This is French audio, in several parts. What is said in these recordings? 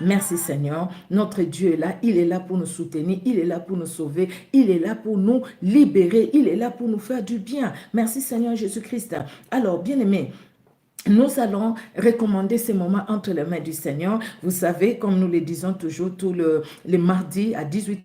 Merci Seigneur. Notre Dieu est là. Il est là pour nous soutenir. Il est là pour nous sauver. Il est là pour nous libérer. Il est là pour nous faire du bien. Merci Seigneur Jésus-Christ. Alors, bien-aimés, nous allons recommander ces moments entre les mains du Seigneur. Vous savez, comme nous le disons toujours, tous les mardis à 18h,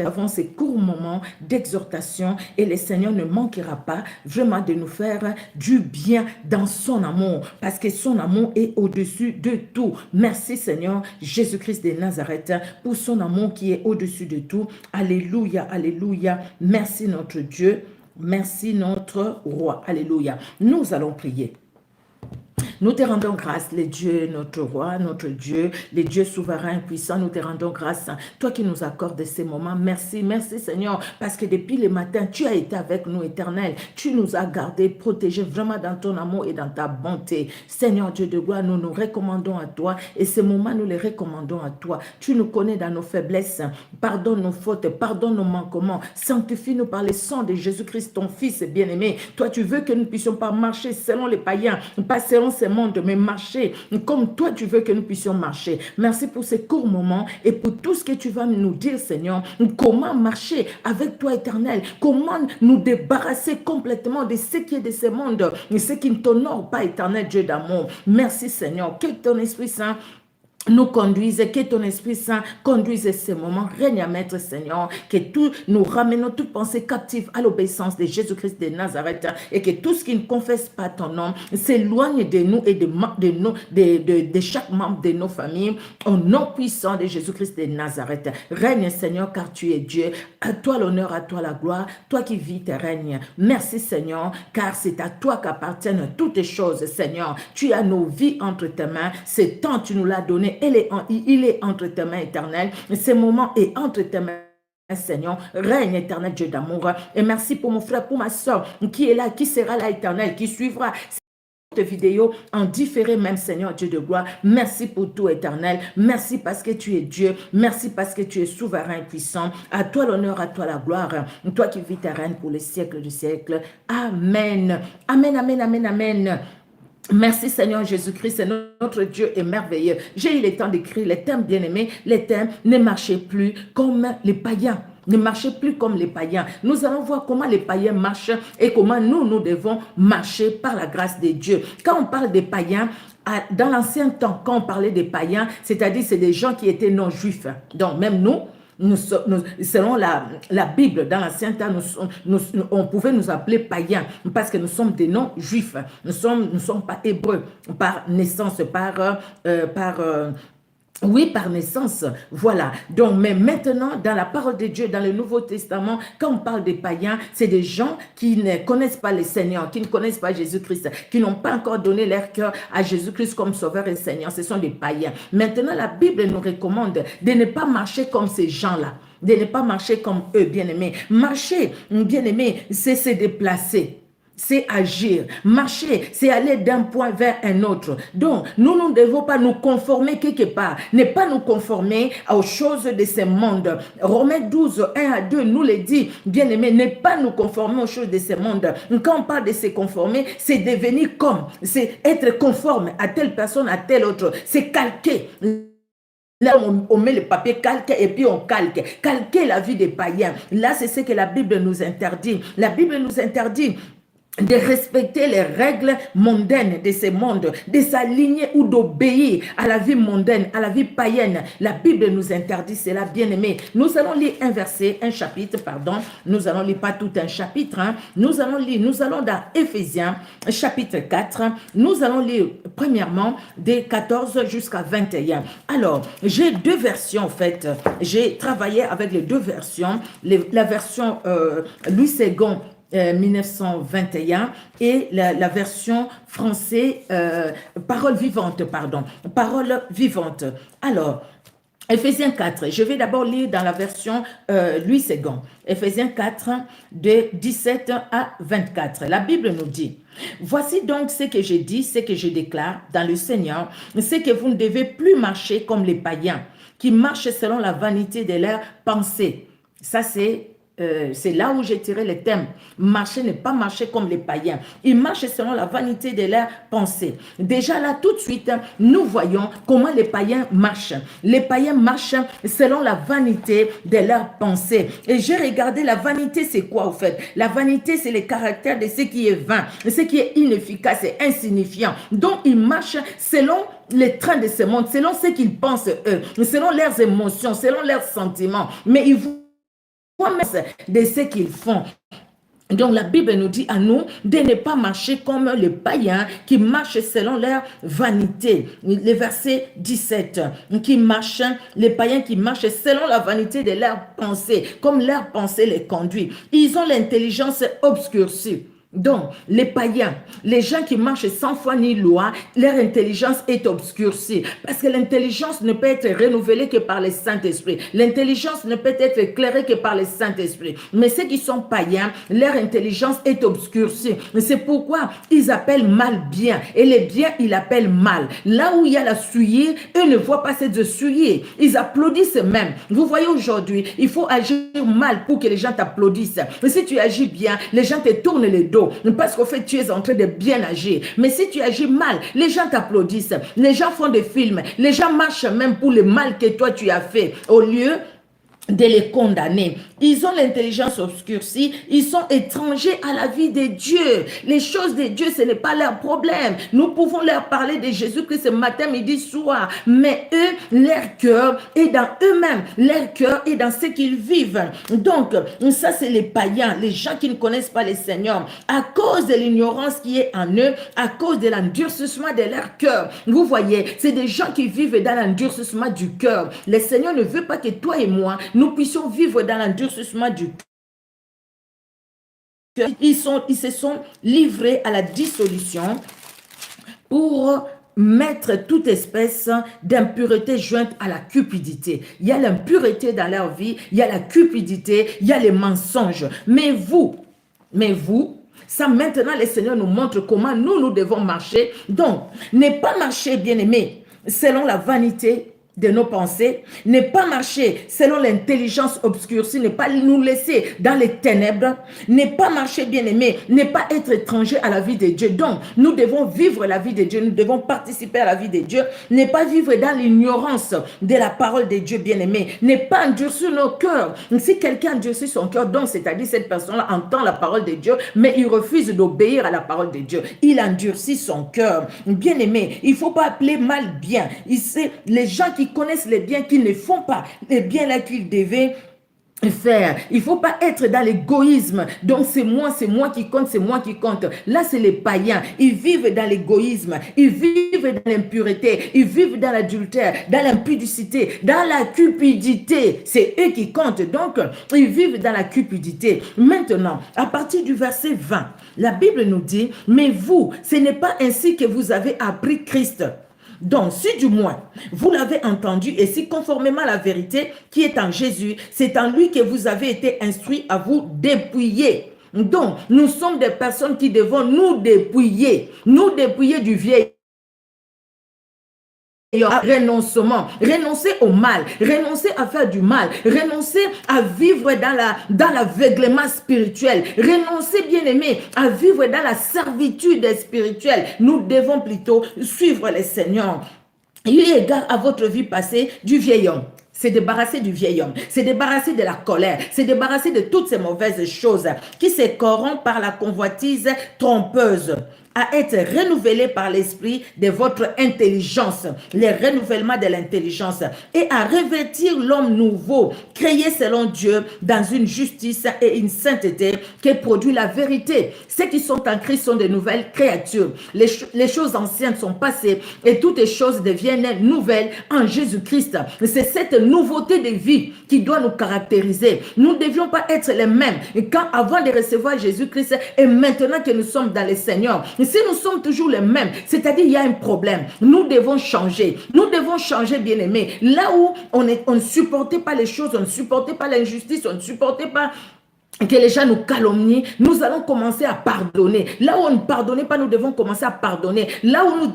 avant ces courts moments d'exhortation, et le Seigneur ne manquera pas vraiment de nous faire du bien dans son amour, parce que son amour est au-dessus de tout. Merci Seigneur Jésus-Christ de Nazareth pour son amour qui est au-dessus de tout. Alléluia, alléluia. Merci notre Dieu, merci notre roi. Alléluia. Nous allons prier. Nous te rendons grâce, les dieux, notre roi, notre Dieu, les dieux souverains, puissants, nous te rendons grâce. Toi qui nous accordes ces moments, merci, merci Seigneur, parce que depuis le matin, tu as été avec nous, éternel. Tu nous as gardés, protégés vraiment dans ton amour et dans ta bonté. Seigneur Dieu de gloire, nous nous recommandons à toi et ces moments, nous les recommandons à toi. Tu nous connais dans nos faiblesses. Pardonne nos fautes, pardonne nos manquements. Sanctifie-nous par le sang de Jésus-Christ, ton Fils bien-aimé. Toi, tu veux que nous ne puissions pas marcher selon les païens, pas selon ces monde, mais marcher comme toi tu veux que nous puissions marcher. Merci pour ces courts moments et pour tout ce que tu vas nous dire, Seigneur. Comment marcher avec toi, éternel? Comment nous débarrasser complètement de ce qui est de ce monde, ce qui ne t'honore pas, éternel Dieu d'amour. Merci, Seigneur. Que ton Esprit Saint nous conduise, que ton Esprit Saint conduise ces moments. Règne à Maître Seigneur, que tout nous ramenons toute pensée captive à l'obéissance de Jésus-Christ de Nazareth et que tout ce qui ne confesse pas ton nom s'éloigne de nous et de chaque membre de nos familles au nom puissant de Jésus-Christ de Nazareth. Règne Seigneur car tu es Dieu. À toi l'honneur, à toi la gloire, toi qui vis et règnes. Merci Seigneur car c'est à toi qu'appartiennent toutes les choses, Seigneur. Tu as nos vies entre tes mains. Ce temps tu nous l'as donné. Il est entre tes mains, éternel. Ce moment est entre tes mains, Seigneur. Règne, éternel Dieu d'amour. Et merci pour mon frère, pour ma soeur qui est là, qui sera là, éternel, qui suivra cette vidéo en différé même, Seigneur Dieu de gloire. Merci pour tout, éternel. Merci parce que tu es Dieu. Merci parce que tu es souverain et puissant. À toi l'honneur, à toi la gloire. Toi qui vis ta règne pour les siècles du siècle. Amen. Amen, amen, amen, amen. Merci Seigneur Jésus-Christ, notre Dieu est merveilleux. J'ai eu le temps d'écrire les thèmes bien-aimés. Les thèmes ne marchaient plus comme les païens. Ne marchez plus comme les païens. Nous allons voir comment les païens marchent et comment nous devons marcher par la grâce de Dieu. Quand on parle des païens, dans l'ancien temps, quand on parlait des païens, c'est-à-dire c'est des gens qui étaient non-juifs. Donc même nous, selon la Bible, dans l'ancien temps, on pouvait nous appeler païens parce que nous sommes des non-juifs. Nous ne sommes pas hébreux par naissance, oui, par naissance, voilà. Donc, mais maintenant, dans la parole de Dieu, dans le Nouveau Testament, quand on parle des païens, c'est des gens qui ne connaissent pas le Seigneur, qui ne connaissent pas Jésus-Christ, qui n'ont pas encore donné leur cœur à Jésus-Christ comme Sauveur et Seigneur. Ce sont des païens. Maintenant, la Bible nous recommande de ne pas marcher comme ces gens-là, de ne pas marcher comme eux, bien-aimés. Marcher, bien-aimés, c'est se déplacer. C'est agir. Marcher, c'est aller d'un point vers un autre. Donc, nous ne devons pas nous conformer quelque part. Ne pas nous conformer aux choses de ce monde. Romains 12, 1 à 2 nous le dit, bien aimé, ne pas nous conformer aux choses de ce monde. Quand on parle de se conformer, c'est devenir comme. C'est être conforme à telle personne, à telle autre. C'est calquer. Là, on met le papier calque et puis on calque. Calquer la vie des païens. Là, c'est ce que la Bible nous interdit. La Bible nous interdit de respecter les règles mondaines de ce monde, de s'aligner ou d'obéir à la vie mondaine, à la vie païenne. La Bible nous interdit cela, bien-aimés. Nous allons lire un chapitre, nous allons lire pas tout un chapitre, nous allons dans Éphésiens, chapitre 4, nous allons lire premièrement des 14 jusqu'à 21. Alors, j'ai deux versions en fait, j'ai travaillé avec les deux versions, la version Louis II, 1921 et la version française parole vivante. Alors, Éphésiens 4, je vais d'abord lire dans la version Louis II. Éphésiens 4, de 17 à 24. La Bible nous dit: voici donc ce que je dis, ce que je déclare dans le Seigneur, c'est que vous ne devez plus marcher comme les païens, qui marchent selon la vanité de leurs pensées. Ça, c'est c'est là où j'ai tiré le thème. Marcher n'est pas marcher comme les païens. Ils marchent selon la vanité de leurs pensées. Déjà là, tout de suite, nous voyons comment les païens marchent. Les païens marchent selon la vanité de leurs pensées. Et j'ai regardé la vanité, c'est quoi au fait? La vanité, c'est le caractère de ce qui est vain, ce qui est inefficace et insignifiant. Donc, ils marchent selon les trains de ce monde, selon ce qu'ils pensent eux, selon leurs émotions, selon leurs sentiments. Mais ils de ce qu'ils font. Donc la Bible nous dit à nous de ne pas marcher comme les païens qui marchent selon leur vanité. Le verset 17, les païens qui marchent selon la vanité de leurs pensées, comme leurs pensées les conduisent. Ils ont l'intelligence obscurcie. Donc, les païens, les gens qui marchent sans foi ni loi, leur intelligence est obscurcie. Parce que l'intelligence ne peut être renouvelée que par le Saint-Esprit. L'intelligence ne peut être éclairée que par le Saint-Esprit. Mais ceux qui sont païens, leur intelligence est obscurcie. C'est pourquoi ils appellent mal bien. Et les biens, ils appellent mal. Là où il y a la souillure, eux ne voient pas cette souillure. Ils applaudissent même. Vous voyez aujourd'hui, il faut agir mal pour que les gens t'applaudissent. Mais si tu agis bien, les gens te tournent le dos. Parce qu'au fait, tu es en train de bien agir. Mais si tu agis mal, les gens t'applaudissent. Les gens font des films. Les gens marchent même pour le mal que toi tu as fait. Au lieu de les condamner. Ils ont l'intelligence obscurcie, ils sont étrangers à la vie de Dieu. Les choses de Dieu, ce n'est pas leur problème. Nous pouvons leur parler de Jésus-Christ ce matin, midi, soir, mais eux, leur cœur est dans eux-mêmes, leur cœur est dans ce qu'ils vivent. Donc, ça c'est les païens, les gens qui ne connaissent pas le Seigneur, à cause de l'ignorance qui est en eux, à cause de l'endurcissement de leur cœur. Vous voyez, c'est des gens qui vivent dans l'endurcissement du cœur. Le Seigneur ne veut pas que toi et moi, nous puissions vivre dans l'endurcissement du cœur. Ils se sont livrés à la dissolution pour mettre toute espèce d'impureté jointe à la cupidité. Il y a l'impureté dans leur vie, il y a la cupidité, il y a les mensonges. Mais vous, ça maintenant le Seigneur nous montre comment nous devons marcher. Donc, ne pas marcher, bien-aimé, selon la vanité de nos pensées, ne pas marcher selon l'intelligence obscurcie, ne pas nous laisser dans les ténèbres, ne pas marcher bien-aimé, ne pas être étranger à la vie de Dieu. Donc, nous devons vivre la vie de Dieu, nous devons participer à la vie de Dieu, ne pas vivre dans l'ignorance de la parole de Dieu bien-aimé, ne pas endurcir nos cœurs. Si quelqu'un endurcit son cœur, donc c'est-à-dire cette personne-là entend la parole de Dieu, mais il refuse d'obéir à la parole de Dieu. Il endurcit son cœur. Bien-aimé, il ne faut pas appeler mal bien. Les gens qui connaissent les biens qu'ils ne font pas, les biens là qu'ils devaient faire. Il ne faut pas être dans l'égoïsme. Donc c'est moi qui compte, c'est moi qui compte. Là, c'est les païens. Ils vivent dans l'égoïsme. Ils vivent dans l'impureté. Ils vivent dans l'adultère, dans l'impudicité, dans la cupidité. C'est eux qui comptent. Donc, ils vivent dans la cupidité. Maintenant, à partir du verset 20, la Bible nous dit, mais vous, ce n'est pas ainsi que vous avez appris Christ. Donc, si du moins, vous l'avez entendu et si conformément à la vérité qui est en Jésus, c'est en lui que vous avez été instruits à vous dépouiller. Donc, nous sommes des personnes qui devons nous dépouiller du vieil renoncement, renoncer au mal, renoncer à faire du mal, renoncer à vivre dans l'aveuglement spirituel, renoncer, bien-aimé, à vivre dans la servitude spirituelle. Nous devons plutôt suivre le Seigneur. Il y égard à votre vie passée du vieil homme. C'est débarrasser du vieil homme, c'est débarrasser de la colère, c'est débarrasser de toutes ces mauvaises choses qui se corrompent par la convoitise trompeuse, à être renouvelé par l'esprit de votre intelligence, le renouvellement de l'intelligence, et à revêtir l'homme nouveau, créé selon Dieu dans une justice et une sainteté qui produit la vérité. Ceux qui sont en Christ sont de nouvelles créatures. Les choses anciennes sont passées et toutes les choses deviennent nouvelles en Jésus-Christ. C'est cette nouveauté de vie qui doit nous caractériser. Nous ne devions pas être les mêmes avant de recevoir Jésus-Christ et maintenant que nous sommes dans le Seigneur. Si nous sommes toujours les mêmes, c'est-à-dire il y a un problème. Nous devons changer. Nous devons changer, bien-aimés. Là où on ne supportait pas les choses, on ne supportait pas l'injustice, on ne supportait pas que les gens nous calomnient, nous allons commencer à pardonner. Là où on ne pardonnait pas, nous devons commencer à pardonner. Là où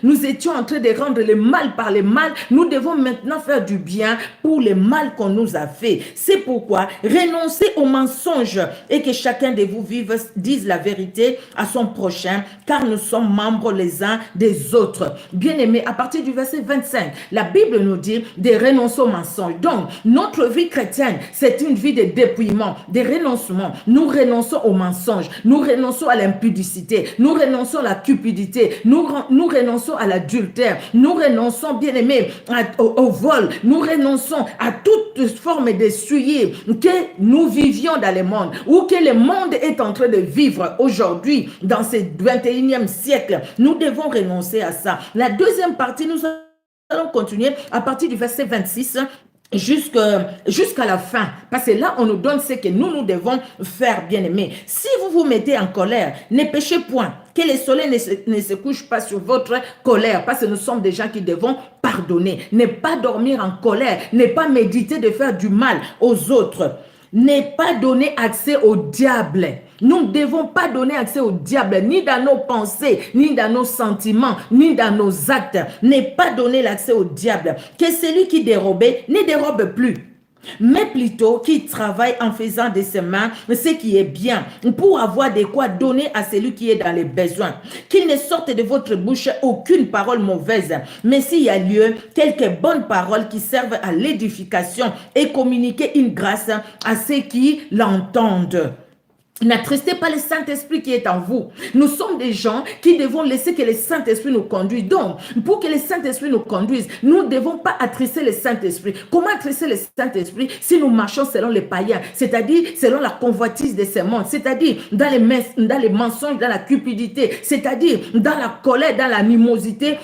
nous étions en train de rendre le mal par le mal, nous devons maintenant faire du bien pour le mal qu'on nous a fait. C'est pourquoi renoncez aux mensonges et que chacun de vous dise la vérité à son prochain, car nous sommes membres les uns des autres. Bien-aimés, à partir du verset 25, la Bible nous dit de renoncer aux mensonges. Donc, notre vie chrétienne, c'est une vie de dépouillement, de renoncement. Nous renonçons aux mensonges, nous renonçons à l'impudicité, nous renonçons à la cupidité, nous renonçons à l'adultère, nous renonçons, bien aimé, au vol, nous renonçons à toute forme de souillure que nous vivions dans le monde ou que le monde est en train de vivre aujourd'hui dans ce 21e siècle. Nous devons renoncer à ça. La deuxième partie, nous allons continuer à partir du verset 26 jusqu'à la fin. Parce que là, on nous donne ce que nous devons faire, bien aimés. Si vous vous mettez en colère, ne péchez point. Que le soleil ne se couche pas sur votre colère. Parce que nous sommes des gens qui devons pardonner. Ne pas dormir en colère. Ne pas méditer de faire du mal aux autres. Ne pas donner accès au diable. Nous ne devons pas donner accès au diable, ni dans nos pensées, ni dans nos sentiments, ni dans nos actes. Ne pas donner l'accès au diable. Que celui qui dérobait ne dérobe plus, mais plutôt qui travaille en faisant de ses mains ce qui est bien, pour avoir de quoi donner à celui qui est dans les besoins. Qu'il ne sorte de votre bouche aucune parole mauvaise, mais s'il y a lieu, quelques bonnes paroles qui servent à l'édification et communiquer une grâce à ceux qui l'entendent. N'attristez pas le Saint-Esprit qui est en vous. Nous sommes des gens qui devons laisser que le Saint-Esprit nous conduise. Donc, pour que le Saint-Esprit nous conduise, nous ne devons pas attrister le Saint-Esprit. Comment attrister le Saint-Esprit si nous marchons selon les païens, c'est-à-dire selon la convoitise de ces mondes, c'est-à-dire dans les mensonges, dans la cupidité, c'est-à-dire dans la colère, dans l'animosité,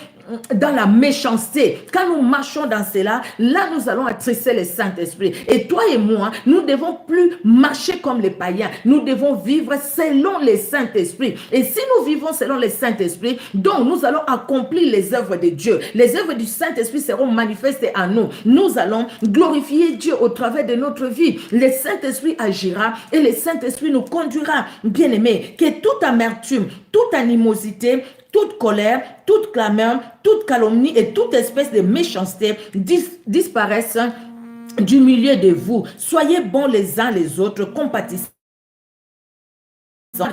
dans la méchanceté. Quand nous marchons dans cela, là nous allons attrister le Saint-Esprit. Et toi et moi, nous ne devons plus marcher comme les païens. Nous devons vivre selon le Saint-Esprit. Et si nous vivons selon le Saint-Esprit, donc nous allons accomplir les œuvres de Dieu. Les œuvres du Saint-Esprit seront manifestées en nous. Nous allons glorifier Dieu au travers de notre vie. Le Saint-Esprit agira et le Saint-Esprit nous conduira. Bien-aimés, que toute amertume, toute animosité, toute colère, toute clameur, toute calomnie et toute espèce de méchanceté disparaissent du milieu de vous. Soyez bons les uns les autres, compatissants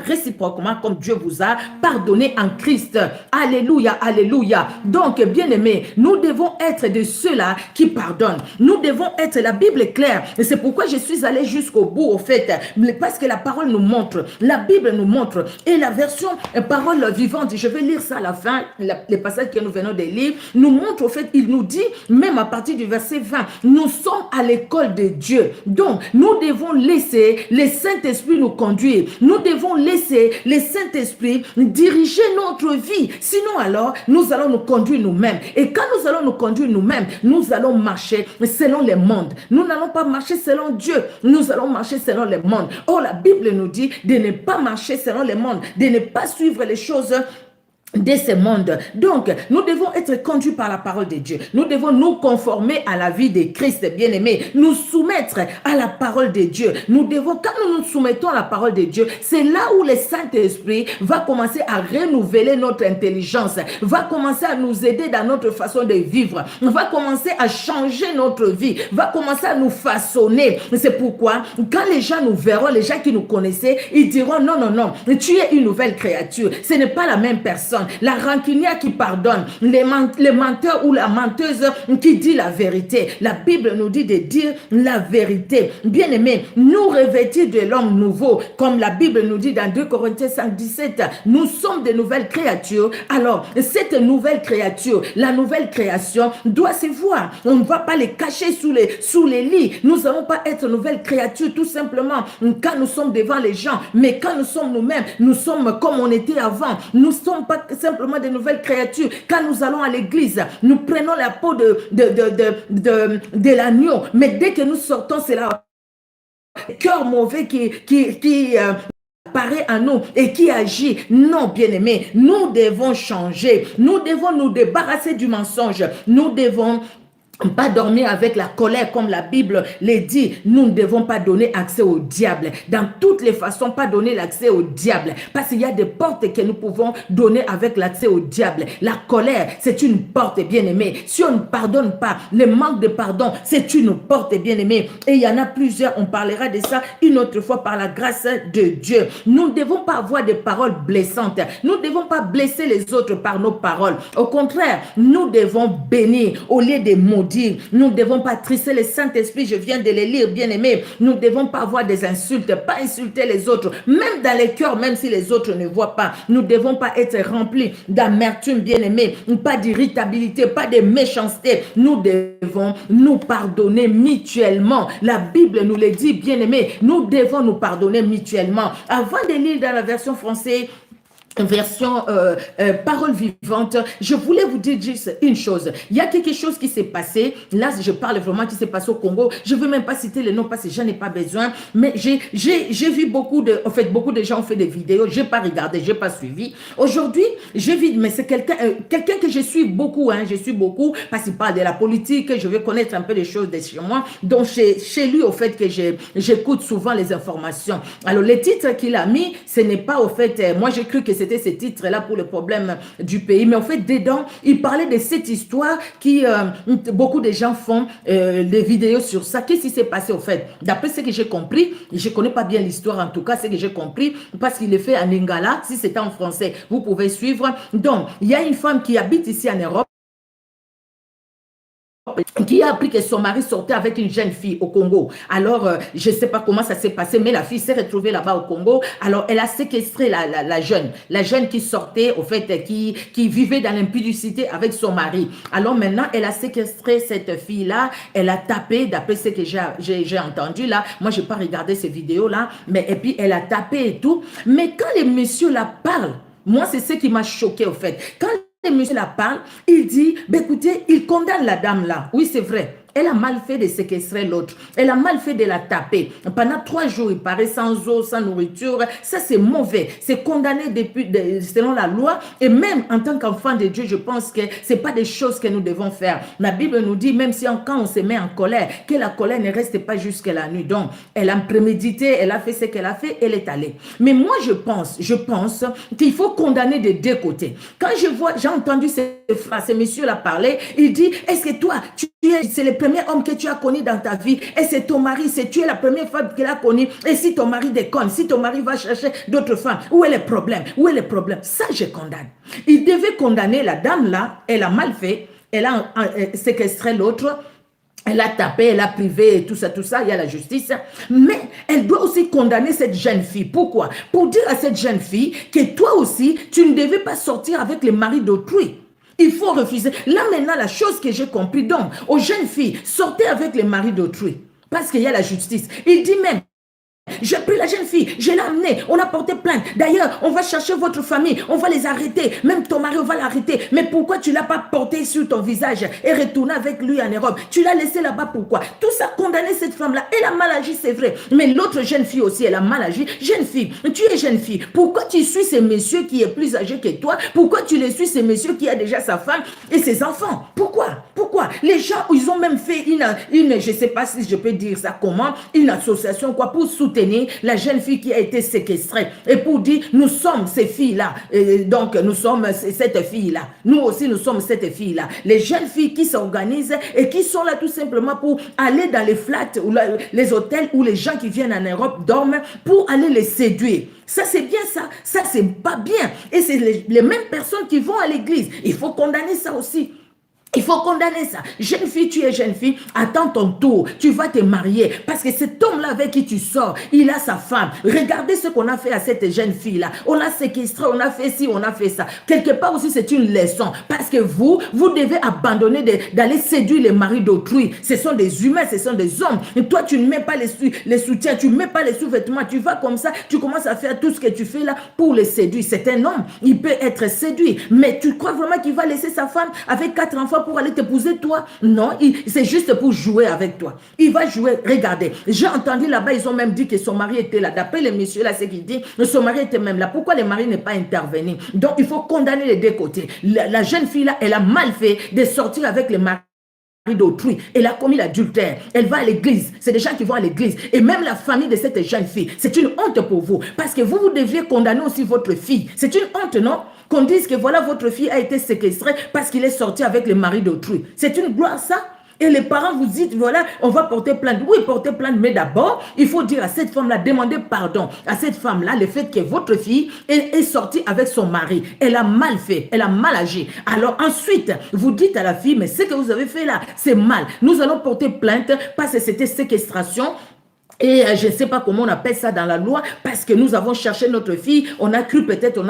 réciproquement comme Dieu vous a pardonné en Christ. Alléluia, alléluia. Donc, bien-aimés, nous devons être de ceux-là qui pardonnent. Nous devons être, la Bible est claire. Et c'est pourquoi je suis allé jusqu'au bout, au fait, parce que la parole nous montre, la Bible nous montre. Et la version parole vivante, je vais lire ça à la fin, les passages que nous venons de lire, nous montre, au fait, il nous dit, même à partir du verset 20, nous sommes à l'école de Dieu. Donc, nous devons laisser le Saint-Esprit nous conduire. Nous devons laisser le Saint-Esprit diriger notre vie. Sinon alors, nous allons nous conduire nous-mêmes. Et quand nous allons nous conduire nous-mêmes, nous allons marcher selon les mondes. Nous n'allons pas marcher selon Dieu. Nous allons marcher selon les mondes. Or, la Bible nous dit de ne pas marcher selon les mondes, de ne pas suivre les choses de ce monde. Donc, nous devons être conduits par la parole de Dieu. Nous devons nous conformer à la vie de Christ, bien-aimé. Nous soumettre à la parole de Dieu. Nous devons, quand nous nous soumettons à la parole de Dieu, c'est là où le Saint-Esprit va commencer à renouveler notre intelligence, va commencer à nous aider dans notre façon de vivre, va commencer à changer notre vie, va commencer à nous façonner. C'est pourquoi, quand les gens nous verront, les gens qui nous connaissaient, ils diront non, non, non, tu es une nouvelle créature. Ce n'est pas la même personne. La rancunière qui pardonne, les menteurs ou la menteuse qui dit la vérité. La Bible nous dit de dire la vérité. Bien-aimés, nous revêtir de l'homme nouveau, comme la Bible nous dit dans 2 Corinthiens 5:17, nous sommes de nouvelles créatures. Alors, cette nouvelle créature, la nouvelle création doit se voir. On ne va pas les cacher sous les lits. Nous n'allons pas être nouvelles créatures tout simplement quand nous sommes devant les gens, mais quand nous sommes nous-mêmes, nous sommes comme on était avant. Nous ne sommes pas simplement des nouvelles créatures. Quand nous allons à l'église, nous prenons la peau de l'agneau, mais dès que nous sortons, c'est là le cœur mauvais qui apparaît à nous et qui agit. Non, bien-aimés, nous devons changer. Nous devons nous débarrasser du mensonge. Nous devons pas dormir avec la colère comme la Bible le dit. Nous ne devons pas donner accès au diable. Dans toutes les façons, pas donner l'accès au diable. Parce qu'il y a des portes que nous pouvons donner avec l'accès au diable. La colère, c'est une porte, bien-aimée. Si on ne pardonne pas, le manque de pardon, c'est une porte, bien-aimée. Et il y en a plusieurs, on parlera de ça une autre fois par la grâce de Dieu. Nous ne devons pas avoir des paroles blessantes. Nous ne devons pas blesser les autres par nos paroles. Au contraire, nous devons bénir au lieu de maudire. Nous ne devons pas trisser le Saint-Esprit, je viens de les lire, bien-aimés. Nous ne devons pas avoir des insultes, pas insulter les autres, même dans les cœurs, même si les autres ne voient pas. Nous ne devons pas être remplis d'amertume, bien-aimés, pas d'irritabilité, pas de méchanceté. Nous devons nous pardonner mutuellement. La Bible nous le dit, bien-aimés, nous devons nous pardonner mutuellement. Avant de lire dans la version française, version parole vivante, je voulais vous dire juste une chose. Il y a quelque chose qui s'est passé. Là, je parle vraiment qui s'est passé au Congo. Je ne veux même pas citer le nom parce que j'en ai pas besoin. Mais j'ai vu beaucoup de gens ont fait des vidéos. Je n'ai pas regardé, je n'ai pas suivi. Aujourd'hui, j'ai vu, mais c'est quelqu'un que je suis beaucoup. Je suis beaucoup parce qu'il parle de la politique. Je veux connaître un peu les choses de chez moi. Donc, chez lui, au fait que j'écoute souvent les informations. Alors, les titres qu'il a mis, ce n'est pas au fait, moi j'ai cru que c'était ces titres-là pour le problème du pays. Mais en fait, dedans, il parlait de cette histoire qui, beaucoup de gens font des vidéos sur ça. Qu'est-ce qui s'est passé au fait? D'après ce que j'ai compris, je ne connais pas bien l'histoire en tout cas, ce que j'ai compris, parce qu'il est fait en lingala, si c'était en français, vous pouvez suivre. Donc, il y a une femme qui habite ici en Europe, qui a appris que son mari sortait avec une jeune fille au Congo. Alors, je ne sais pas comment ça s'est passé, mais la fille s'est retrouvée là-bas au Congo. Alors, elle a séquestré la jeune qui sortait, au fait, qui vivait dans l'impudicité avec son mari. Alors maintenant, elle a séquestré cette fille-là, elle a tapé, d'après ce que j'ai entendu là, moi je n'ai pas regardé ces vidéos-là, mais et puis elle a tapé et tout. Mais quand les messieurs là parlent, moi c'est ce qui m'a choqué au fait. Quand le monsieur la parle, il dit, ben écoutez, il condamne la dame là. Oui, c'est vrai. Elle a mal fait de séquestrer l'autre. Elle a mal fait de la taper. Pendant 3 jours, il paraît sans eau, sans nourriture. Ça, c'est mauvais. C'est condamné selon la loi. Et même en tant qu'enfant de Dieu, je pense que ce n'est pas des choses que nous devons faire. La Bible nous dit, même si quand on se met en colère, que la colère ne reste pas jusqu'à la nuit. Donc, elle a prémédité, elle a fait ce qu'elle a fait, elle est allée. Mais moi, je pense qu'il faut condamner des deux côtés. Quand j'ai entendu ce monsieur-là parler, il dit, est-ce que toi, c'est le premier homme que tu as connu dans ta vie et c'est ton mari, tu es la première femme qu'il a connue. Et si ton mari déconne, si ton mari va chercher d'autres femmes, où est le problème? Où est le problème? Ça, je condamne. Il devait condamner la dame là, elle a mal fait, elle a séquestré l'autre, elle a tapé, elle a privé, tout ça, il y a la justice. Mais elle doit aussi condamner cette jeune fille. Pourquoi? Pour dire à cette jeune fille que toi aussi, tu ne devais pas sortir avec le mari d'autrui. Il faut refuser. Là maintenant, la chose que j'ai compris, donc, aux jeunes filles, sortez avec les maris d'autrui. Parce qu'il y a la justice. Il dit même, j'ai pris la jeune fille, je l'ai amenée, on a porté plainte. D'ailleurs, on va chercher votre famille, on va les arrêter. Même ton mari, on va l'arrêter. Mais pourquoi tu ne l'as pas porté sur ton visage et retourné avec lui en Europe? Tu l'as laissé là-bas, pourquoi? Tout ça condamné cette femme-là. Elle a mal agi, c'est vrai. Mais l'autre jeune fille aussi, elle a mal agi. Jeune fille, tu es jeune fille. Pourquoi tu suis ce monsieur qui est plus âgé que toi? Pourquoi tu le suis ce monsieur qui a déjà sa femme et ses enfants? Pourquoi? Les gens, ils ont même fait une je ne sais pas si je peux dire ça comment, une association quoi, pour soutenir la jeune fille qui a été séquestrée et pour dire, nous sommes ces filles-là. Donc, nous sommes cette fille-là. Nous aussi, nous sommes cette fille-là. Les jeunes filles qui s'organisent et qui sont là tout simplement pour aller dans les flats ou les hôtels où les gens qui viennent en Europe dorment pour aller les séduire. Ça, c'est bien ça. Ça, c'est pas bien. Et c'est les mêmes personnes qui vont à l'église. Il faut condamner ça aussi. Il faut condamner ça. Jeune fille, tu es jeune fille, attends ton tour. Tu vas te marier. Parce que cet homme-là avec qui tu sors, il a sa femme. Regardez ce qu'on a fait à cette jeune fille-là. On l'a séquestré, on a fait ci, on a fait ça. Quelque part aussi, c'est une leçon. Parce que vous devez abandonner d'aller séduire les maris d'autrui. Ce sont des humains, ce sont des hommes. Et toi, tu ne mets pas les soutiens, tu ne mets pas les sous-vêtements. Tu vas comme ça, tu commences à faire tout ce que tu fais là pour les séduire. C'est un homme, il peut être séduit. Mais tu crois vraiment qu'il va laisser sa femme avec 4 enfants pour aller t'épouser toi? Non, c'est juste pour jouer avec toi. Il va jouer. Regardez, j'ai entendu là-bas, ils ont même dit que son mari était là. D'après les messieurs là, c'est qu'il dit, son mari était même là. Pourquoi le mari n'est pas intervenu? Donc, il faut condamner les deux côtés. La jeune fille là, elle a mal fait de sortir avec le mari d'autrui, elle a commis l'adultère, elle va à l'église, c'est des gens qui vont à l'église, et même la famille de cette jeune fille, c'est une honte pour vous, parce que vous deviez condamner aussi votre fille, c'est une honte, non? Qu'on dise que voilà, votre fille a été séquestrée parce qu'il est sorti avec le mari d'autrui, c'est une gloire ça? Et les parents vous dites, voilà, on va porter plainte. Oui, porter plainte, mais d'abord, il faut dire à cette femme-là, demander pardon à cette femme-là, le fait que votre fille est sortie avec son mari. Elle a mal fait, elle a mal agi. Alors ensuite, vous dites à la fille, mais ce que vous avez fait là, c'est mal. Nous allons porter plainte parce que c'était séquestration. Et je ne sais pas comment on appelle ça dans la loi, parce que nous avons cherché notre fille, on a cru peut-être,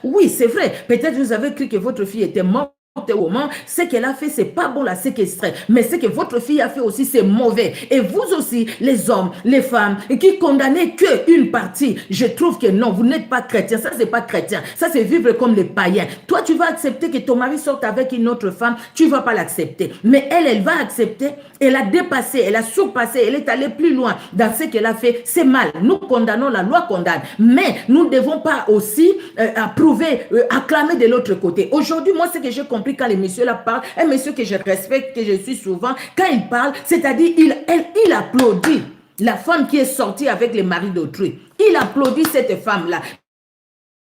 oui, c'est vrai, peut-être vous avez cru que votre fille était morte. Au moment, ce qu'elle a fait, c'est pas bon la séquestrer, mais ce que votre fille a fait aussi, c'est mauvais. Et vous aussi, les hommes, les femmes, qui condamnez qu'une partie, je trouve que non, vous n'êtes pas chrétien, ça c'est pas chrétien, ça c'est vivre comme les païens. Toi, tu vas accepter que ton mari sorte avec une autre femme, tu vas pas l'accepter, mais elle va accepter, elle a dépassé, elle a surpassé, elle est allée plus loin dans ce qu'elle a fait, c'est mal. Nous condamnons, la loi condamne, mais nous ne devons pas aussi approuver, acclamer de l'autre côté. Aujourd'hui, moi, ce que j'ai compris quand les messieurs là parlent, un monsieur que je respecte, que je suis souvent, quand il parle, c'est-à-dire il applaudit la femme qui est sortie avec le mari d'autrui. Il applaudit cette femme-là.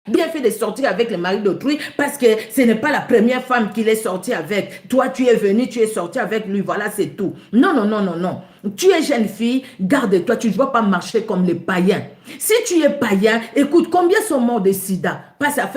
Bien fait de sortir avec le mari d'autrui parce que ce n'est pas la première femme qu'il est sorti avec. Toi, tu es venu, tu es sorti avec lui, voilà, c'est tout. Non, non, non, non, non. Tu es jeune fille, garde-toi, tu ne dois pas marcher comme les païens. Si tu es païen, écoute, combien sont morts de sida? Parce à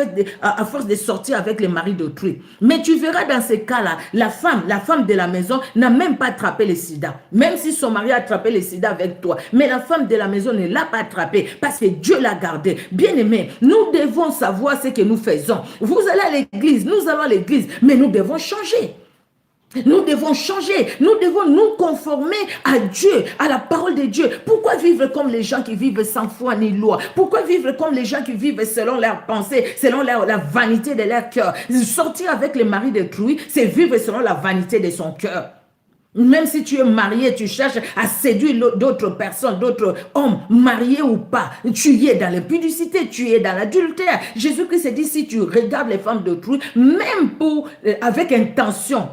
force de sortir avec le mari d'autrui. Mais tu verras dans ces cas-là, la femme de la maison n'a même pas attrapé le sida. Même si son mari a attrapé le sida avec toi. Mais la femme de la maison ne l'a pas attrapé parce que Dieu l'a gardé. Bien aimé, nous devons savoir ce que nous faisons. Vous allez à l'église, nous allons à l'église, mais nous devons changer. Nous devons changer, nous devons nous conformer à Dieu, à la parole de Dieu. Pourquoi vivre comme les gens qui vivent sans foi ni loi? Pourquoi vivre comme les gens qui vivent selon leurs pensées, selon la vanité de leur cœur? Sortir avec le mari d'autrui, c'est vivre selon la vanité de son cœur. Même si tu es marié, tu cherches à séduire d'autres personnes, d'autres hommes, mariés ou pas, tu y es dans l'impudicité, tu y es dans l'adultère. Jésus-Christ dit, si tu regardes les femmes d'autrui, même avec intention,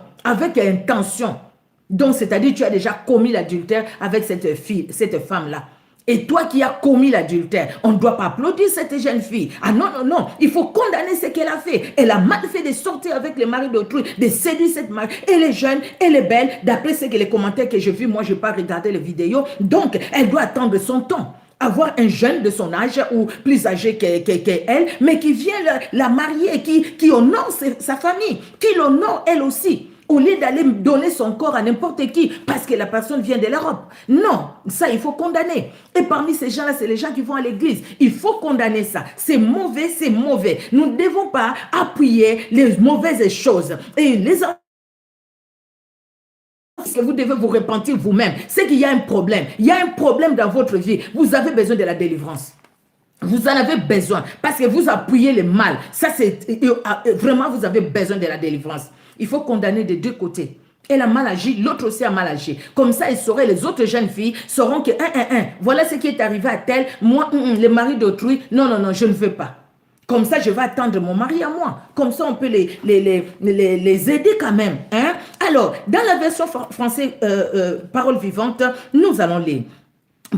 donc c'est-à-dire tu as déjà commis l'adultère avec cette femme-là. Et toi qui as commis l'adultère, on ne doit pas applaudir cette jeune fille. Ah non, non, non, il faut condamner ce qu'elle a fait. Elle a mal fait de sortir avec le mari d'autrui, de séduire cette mari. Elle est jeune, elle est belle. D'après les commentaires que j'ai vus, moi je n'ai pas regardé les vidéos. Donc, elle doit attendre son temps. Avoir un jeune de son âge ou plus âgé qu'elle, mais qui vient la marier, qui honore sa famille, qui l'honore elle aussi. Au lieu d'aller donner son corps à n'importe qui, parce que la personne vient de l'Europe. Non, ça, il faut condamner. Et parmi ces gens-là, c'est les gens qui vont à l'église. Il faut condamner ça. C'est mauvais, c'est mauvais. Nous ne devons pas appuyer les mauvaises choses. Et les que vous devez vous repentir vous-même. C'est qu'il y a un problème. Il y a un problème dans votre vie. Vous avez besoin de la délivrance. Vous en avez besoin parce que vous appuyez le mal. Ça, c'est vraiment, vous avez besoin de la délivrance. Il faut condamner des deux côtés. Elle a mal agi, l'autre aussi a mal agi. Comme ça, les autres jeunes filles sauront que, voilà ce qui est arrivé à tel, moi, le mari d'autrui, non, non, non, je ne veux pas. Comme ça, je vais attendre mon mari à moi. Comme ça, on peut les aider quand même. Hein? Alors, dans la version française, parole vivante, nous allons lire.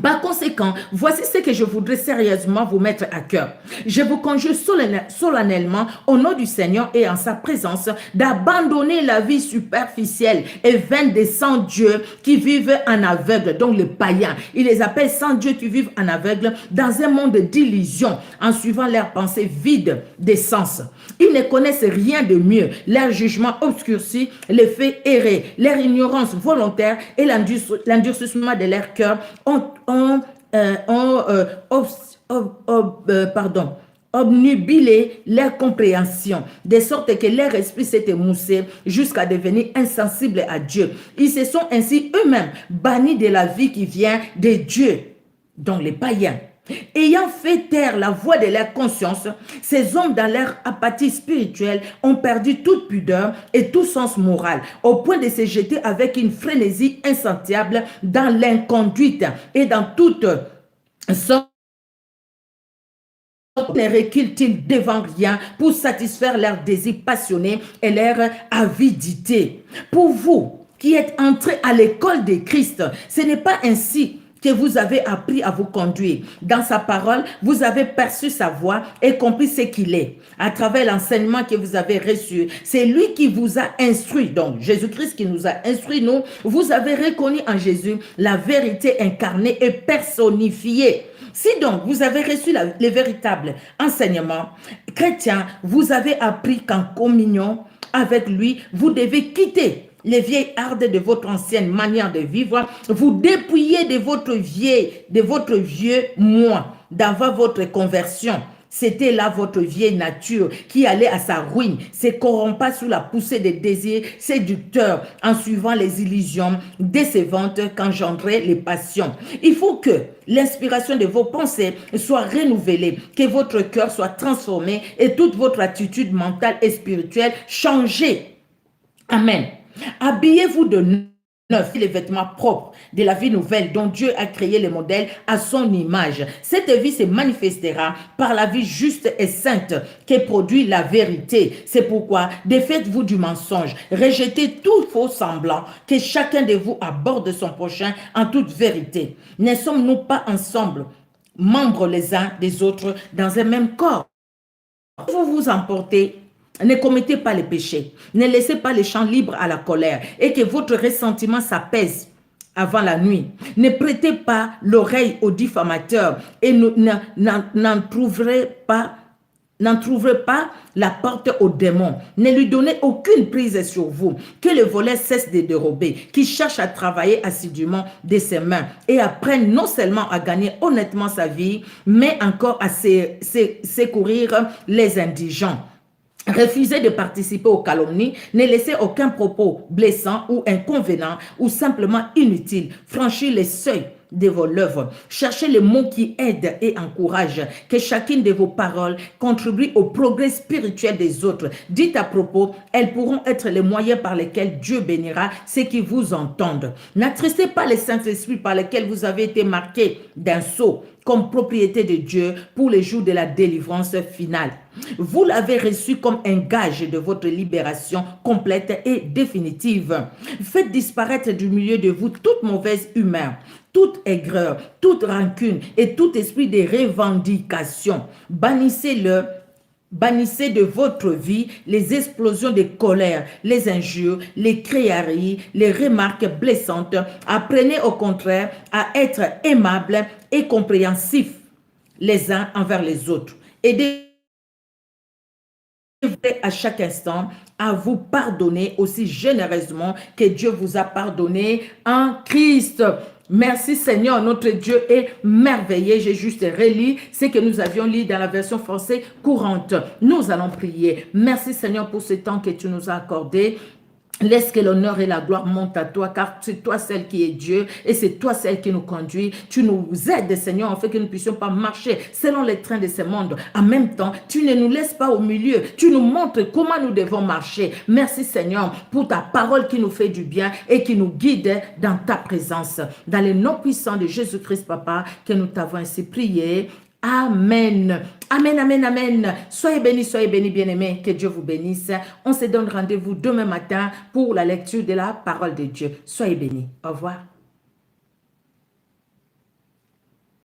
Par conséquent, voici ce que je voudrais sérieusement vous mettre à cœur. Je vous conjure solennellement au nom du Seigneur et en sa présence d'abandonner la vie superficielle et vaine des sans-dieu qui vivent en aveugle, donc les païens. Ils les appellent sans-dieu qui vivent en aveugle dans un monde d'illusions en suivant leurs pensées vides d'essence. Ils ne connaissent rien de mieux. Leur jugement obscurci les fait errer. Leur ignorance volontaire et l'endurcissement de leur cœur obnubilé leur compréhension, de sorte que leur esprit s'est émoussé jusqu'à devenir insensible à Dieu. Ils se sont ainsi eux-mêmes bannis de la vie qui vient de Dieu, donc les païens. Ayant fait taire la voix de leur conscience, ces hommes dans leur apathie spirituelle ont perdu toute pudeur et tout sens moral, au point de se jeter avec une frénésie insatiable dans l'inconduite et dans toute sorte. Ne reculent-ils devant rien pour satisfaire leurs désirs passionnés et leur avidité? Pour vous, qui êtes entrés à l'école de Christ. Ce n'est pas ainsi que vous avez appris à vous conduire. Dans sa parole, vous avez perçu sa voix et compris ce qu'il est. À travers l'enseignement que vous avez reçu, c'est lui qui vous a instruit. Donc, Jésus-Christ qui nous a instruit, nous, vous avez reconnu en Jésus la vérité incarnée et personnifiée. Si donc vous avez reçu les véritables enseignements chrétiens, vous avez appris qu'en communion avec lui, vous devez quitter les vieilles hardes de votre ancienne manière de vivre, vous dépouillez de votre vieux moi, d'avant votre conversion. C'était là votre vieille nature qui allait à sa ruine, se corrompant sous la poussée des désirs séducteurs en suivant les illusions décevantes qu'engendraient les passions. Il faut que l'inspiration de vos pensées soit renouvelée, que votre cœur soit transformé et toute votre attitude mentale et spirituelle changée. Amen. Habillez-vous de neuf, les vêtements propres de la vie nouvelle dont Dieu a créé le modèle à son image. Cette vie se manifestera par la vie juste et sainte qui produit la vérité. C'est pourquoi défaites-vous du mensonge, rejetez tout faux semblant, que chacun de vous aborde son prochain en toute vérité. Ne sommes-nous pas ensemble, membres les uns des autres, dans un même corps? Vous vous emportez. Ne commettez pas les péchés. Ne laissez pas les champs libres à la colère et que votre ressentiment s'apaise avant la nuit. Ne prêtez pas l'oreille aux diffamateurs et n'en trouverez pas la porte aux démons. Ne lui donnez aucune prise sur vous. Que le volet cesse de dérober, qui cherche à travailler assidûment de ses mains et apprenne non seulement à gagner honnêtement sa vie, mais encore à secourir les indigents. Refusez de participer aux calomnies, ne laissez aucun propos blessant ou inconvénient ou simplement inutile franchir les seuils de vos lèvres. Cherchez les mots qui aident et encouragent, que chacune de vos paroles contribue au progrès spirituel des autres. Dites à propos, elles pourront être les moyens par lesquels Dieu bénira ceux qui vous entendent. N'attristez pas le Saint-Esprit par lequel vous avez été marqués d'un sceau comme propriété de Dieu pour les jours de la délivrance finale. Vous l'avez reçu comme un gage de votre libération complète et définitive. Faites disparaître du milieu de vous toute mauvaise humeur, toute aigreur, toute rancune et tout esprit de revendication. Bannissez-le. Bannissez de votre vie les explosions de colère, les injures, les criailleries, les remarques blessantes. Apprenez au contraire à être aimables et compréhensifs les uns envers les autres. Aidez à chaque instant à vous pardonner aussi généreusement que Dieu vous a pardonné en Christ. Merci Seigneur, notre Dieu est merveilleux. J'ai juste relis ce que nous avions lu dans la version française courante. Nous allons prier. Merci Seigneur pour ce temps que tu nous as accordé. Laisse que l'honneur et la gloire montent à toi, car c'est toi celle qui est Dieu et c'est toi celle qui nous conduit. Tu nous aides, Seigneur, en fait que nous ne puissions pas marcher selon les trains de ce monde. En même temps, tu ne nous laisses pas au milieu. Tu nous montres comment nous devons marcher. Merci, Seigneur, pour ta parole qui nous fait du bien et qui nous guide dans ta présence. Dans le nom puissant de Jésus-Christ, Papa, que nous t'avons ainsi prié. Amen. Amen, amen, amen. Soyez bénis, bien-aimés. Que Dieu vous bénisse. On se donne rendez-vous demain matin pour la lecture de la parole de Dieu. Soyez bénis. Au revoir.